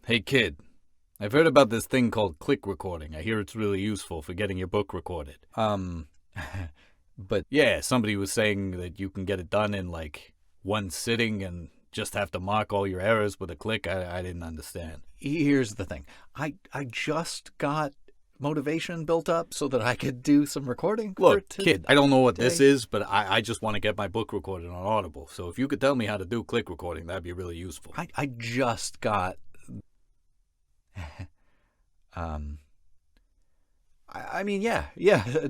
Hey kid, I've heard about this thing called click recording. I hear it's really useful for getting your book recorded. But yeah, somebody was saying that you can get it done in like one sitting and just have to mark all your errors with a click. I didn't understand. Here's the thing. I just got motivation built up so that I could do some recording. Look, kid, I don't know what this is, but I just want to get my book recorded on Audible. So if you could tell me how to do click recording, that'd be really useful. I just got... I mean, yeah,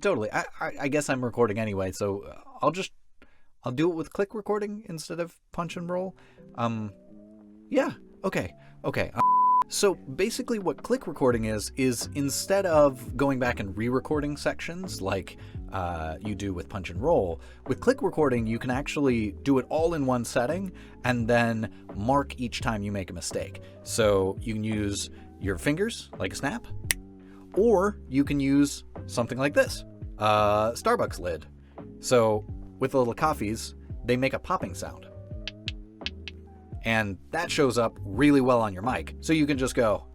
totally. I guess I'm recording anyway, so I'll do it with click recording instead of punch and roll. Yeah, okay. So basically what click recording is instead of going back and re-recording sections like you do with punch and roll, with click recording you can actually do it all in one setting and then mark each time you make a mistake. So you can use your fingers like a snap, or you can use something like this, Starbucks lid. So with the little coffees, they make a popping sound. And that shows up really well on your mic. So you can just go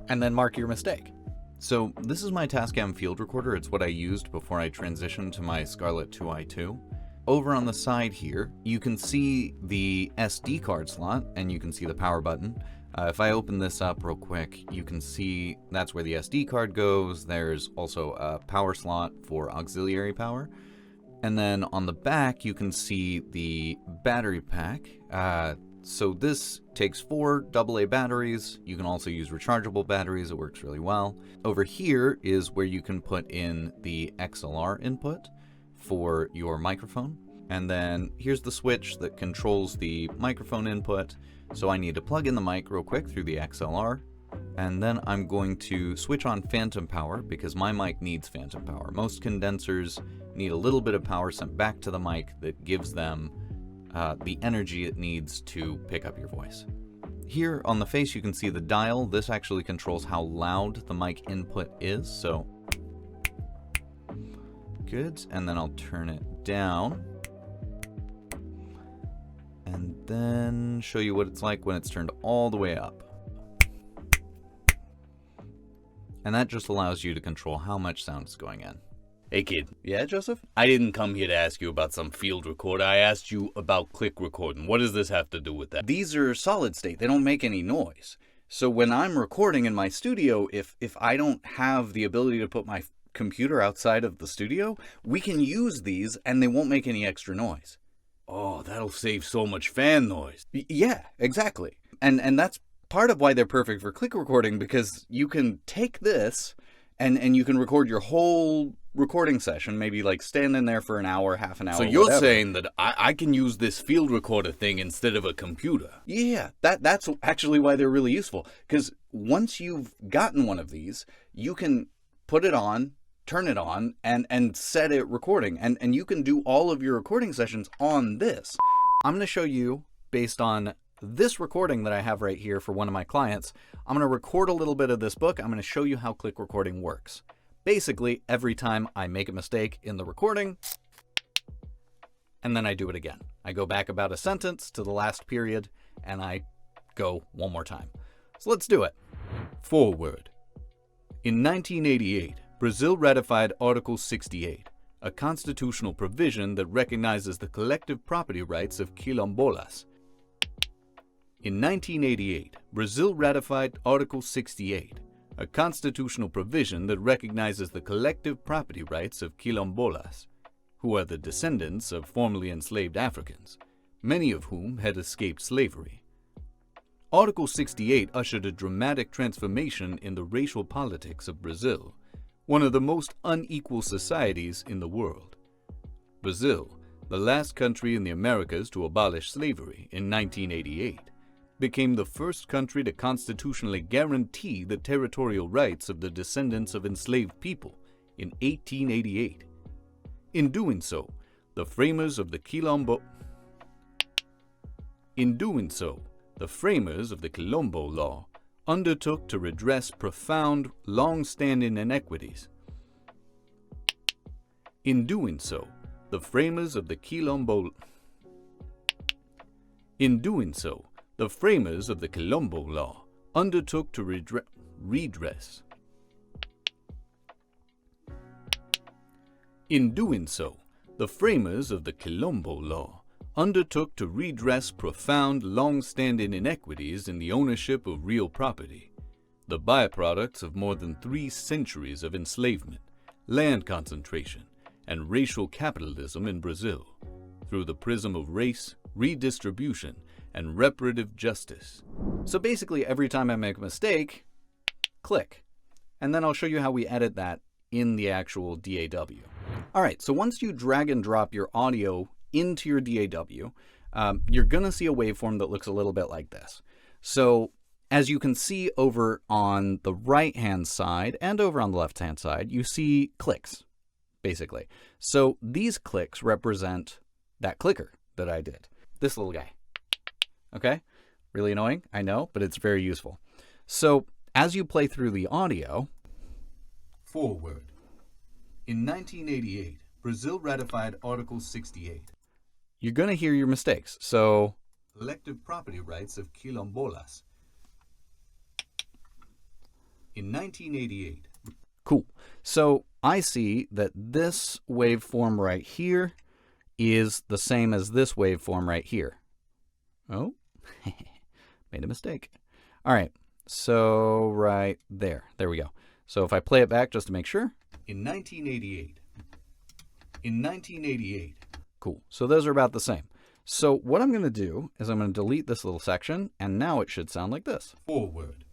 and then mark your mistake. So this is my Tascam field recorder. It's what I used before I transitioned to my Mk.II. Over on the side here, you can see the SD card slot and you can see the power button. If I open this up real quick, you can see that's where the SD card goes. There's also a power slot for auxiliary power. And then on the back, you can see the battery pack. So this takes 4 AA batteries. You can also use rechargeable batteries. It works really well. Over here is where you can put in the XLR input for your microphone. And then here's the switch that controls the microphone input. So I need to plug in the mic real quick through the XLR. And then I'm going to switch on phantom power because my mic needs phantom power. Most condensers need a little bit of power sent back to the mic that gives them the energy it needs to pick up your voice. Here on the face you can see the dial. This actually controls how loud the mic input is. So good, and then I'll turn it down. And then show you what it's like when it's turned all the way up. And that just allows you to control how much sound is going in. Hey kid. Yeah, Joseph? I didn't come here to ask you about some field recorder. I asked you about click recording. What does this have to do with that? These are solid state. They don't make any noise. So when I'm recording in my studio, if I don't have the ability to put my computer outside of the studio, we can use these and they won't make any extra noise. Oh, that'll save so much fan noise. Yeah, exactly. And that's part of why they're perfect for click recording, because you can take this and you can record your whole recording session, maybe like stand in there for an hour, half an hour. So you're whatever. saying that I can use this field recorder thing instead of a computer? Yeah, that's actually why they're really useful. Because once you've gotten one of these, you can put it on, turn it on, and set it recording. And you can do all of your recording sessions on this. I'm going to show you, based on this recording that I have right here for one of my clients, I'm going to record a little bit of this book. I'm going to show you how click recording works. Basically, every time I make a mistake in the recording, and then I do it again. I go back about a sentence to the last period, and I go one more time. So let's do it. Forward. In 1988, Brazil ratified Article 68, a constitutional provision that recognizes the collective property rights of quilombolas. In 1988, Brazil ratified Article 68, a constitutional provision that recognizes the collective property rights of quilombolas, who are the descendants of formerly enslaved Africans, many of whom had escaped slavery. Article 68 ushered a dramatic transformation in the racial politics of Brazil, one of the most unequal societies in the world. Brazil, the last country in the Americas to abolish slavery in 1988, became the first country to constitutionally guarantee the territorial rights of the descendants of enslaved people in 1888. In doing so, the framers of the Quilombo law undertook to redress profound, long-standing inequities. In doing so, the framers of the Quilombo law undertook to redress. In doing so, the framers of the Quilombo law undertook to redress profound, long-standing inequities in the ownership of real property, the byproducts of more than 3 centuries of enslavement, land concentration, and racial capitalism in Brazil, through the prism of race, redistribution, and reparative justice. So basically, every time I make a mistake, click. And then I'll show you how we edit that in the actual DAW. All right, so once you drag and drop your audio into your DAW, you're going to see a waveform that looks a little bit like this. So as you can see over on the right-hand side and over on the left-hand side, you see clicks, basically. So these clicks represent that clicker that I did, this little guy. Okay? Really annoying, I know, but it's very useful. So as you play through the audio... Forward. In 1988, Brazil ratified Article 68. You're going to hear your mistakes, so... Collective property rights of quilombolas. In 1988. Cool. So I see that this waveform right here is the same as this waveform right here. Oh, made a mistake. All right, so right there. There we go. So if I play it back just to make sure. In 1988. In 1988. Cool. So those are about the same. So what I'm going to do is I'm going to delete this little section, and now it should sound like this. Forward.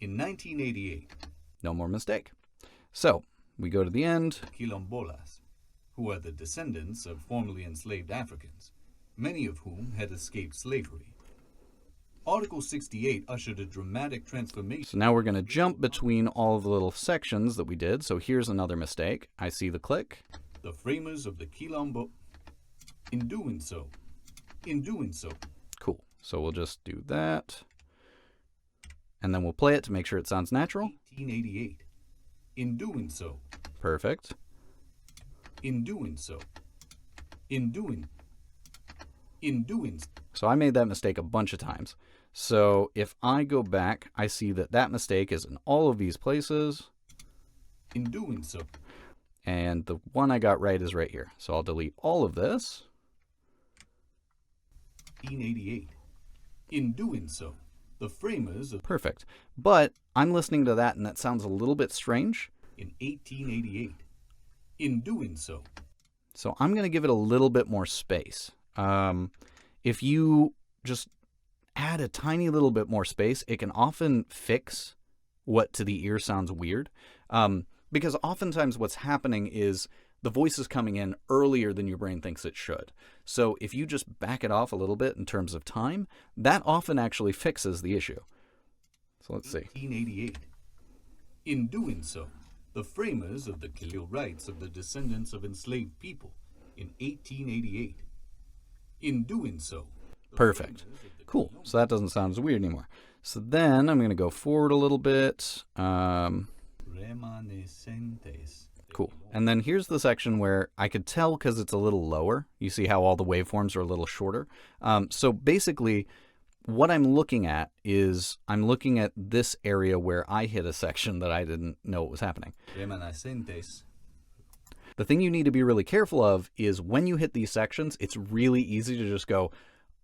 In 1988. No more mistake. So we go to the end. Quilombolas, who are the descendants of formerly enslaved Africans, many of whom had escaped slavery. Article 68 ushered a dramatic transformation. So now we're going to jump between all of the little sections that we did. So here's another mistake. I see the click. The framers of the Quilombo. In doing so. Cool. So we'll just do that. And then we'll play it to make sure it sounds natural. 1888. In doing so. Perfect. In doing so. So I made that mistake a bunch of times. So if I go back, I see that that mistake is in all of these places. In doing so. And the one I got right is right here. So I'll delete all of this. 1888. In doing so, the framers of... Perfect. But I'm listening to that and that sounds a little bit strange. In 1888. In doing so. So I'm going to give it a little bit more space. If you just add a tiny little bit more space, it can often fix what to the ear sounds weird. Because oftentimes what's happening is the voice is coming in earlier than your brain thinks it should. So if you just back it off a little bit in terms of time, that often actually fixes the issue. So let's see. 1888. In doing so, the framers of the civil rights of the descendants of enslaved people in 1888. In doing so. Perfect. Cool. So that doesn't sound as weird anymore. So then I'm going to go forward a little bit. Cool. And then here's the section where I could tell because it's a little lower. You see how all the waveforms are a little shorter. So basically what I'm looking at is I'm looking at this area where I hit a section that I didn't know what was happening. The thing you need to be really careful of is when you hit these sections, it's really easy to just go,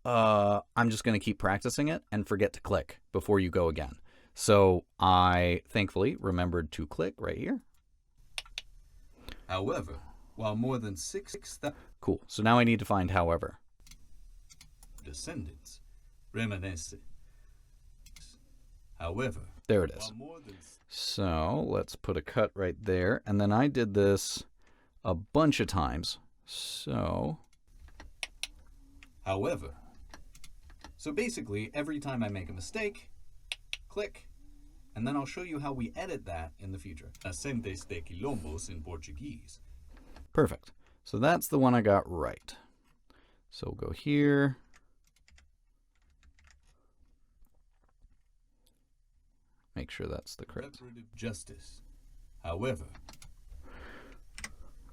I'm just going to keep practicing it and forget to click before you go again. So I thankfully remembered to click right here. However, while more than 6,000 Cool. So now I need to find however. Descendants reminisce. However, there it is. So let's put a cut right there. And then I did this a bunch of times. So however. So basically, every time I make a mistake, click, and then I'll show you how we edit that in the future. Acentes de quilombos in Portuguese. Perfect. So that's the one I got right. So we'll go here. Make sure that's the correct. Reparative justice. However.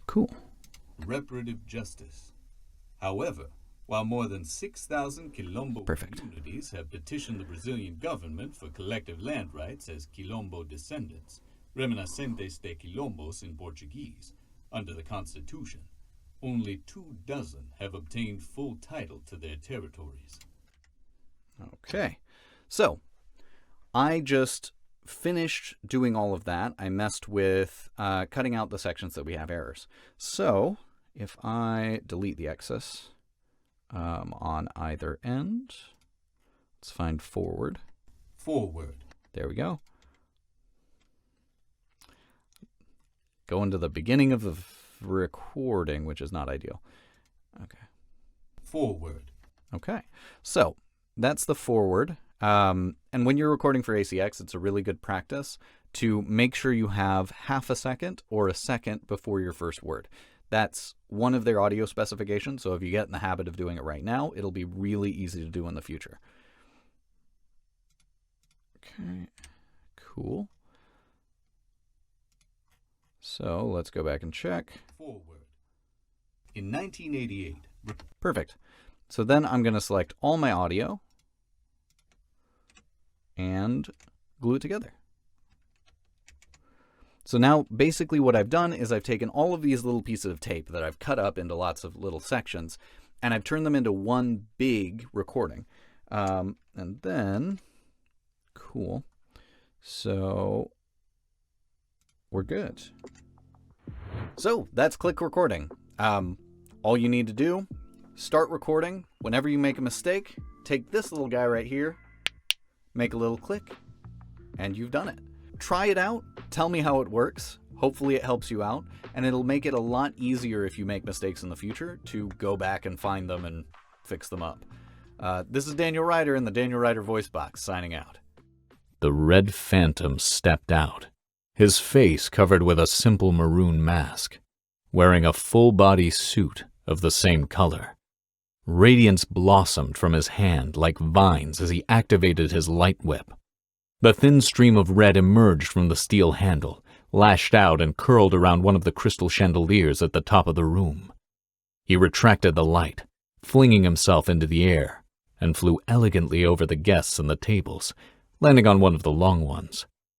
Cool. Reparative justice. However. While more than 6,000 Quilombo Perfect. communities have petitioned the Brazilian government for collective land rights as Quilombo descendants, reminiscentes de Quilombos in Portuguese, under the Constitution, only 24 have obtained full title to their territories. Okay. So, I just finished doing all of that. I messed with cutting out the sections that we have errors. So, if I delete the excess on either end, let's find forward. Forward. There we go. Go into the beginning of the recording, which is not ideal. Okay. Forward. Okay. So, that's the forward. And when you're recording for ACX, it's a really good practice to make sure you have half a second or a second before your first word. That's one of their audio specifications, so if you get in the habit of doing it right now, it'll be really easy to do in the future. Okay, cool. So let's go back and check. Forward. In 1988. Perfect. So then I'm going to select all my audio and glue it together. So now basically what I've done is I've taken all of these little pieces of tape that I've cut up into lots of little sections, and I've turned them into one big recording. And then, cool. So we're good. So that's click recording. All you need to do, start recording. Whenever you make a mistake, take this little guy right here, make a little click, and you've done it. Try it out. Tell me how it works. Hopefully it helps you out, and it'll make it a lot easier if you make mistakes in the future to go back and find them and fix them up. This is Daniel Ryder in the Daniel Ryder Voice Box, signing out. The Red Phantom stepped out, his face covered with a simple maroon mask, wearing a full-body suit of the same color. Radiance blossomed from his hand like vines as he activated his light whip. The thin stream of red emerged from the steel handle, lashed out and curled around one of the crystal chandeliers at the top of the room. He retracted the light, flinging himself into the air, and flew elegantly over the guests and the tables, landing on one of the long ones.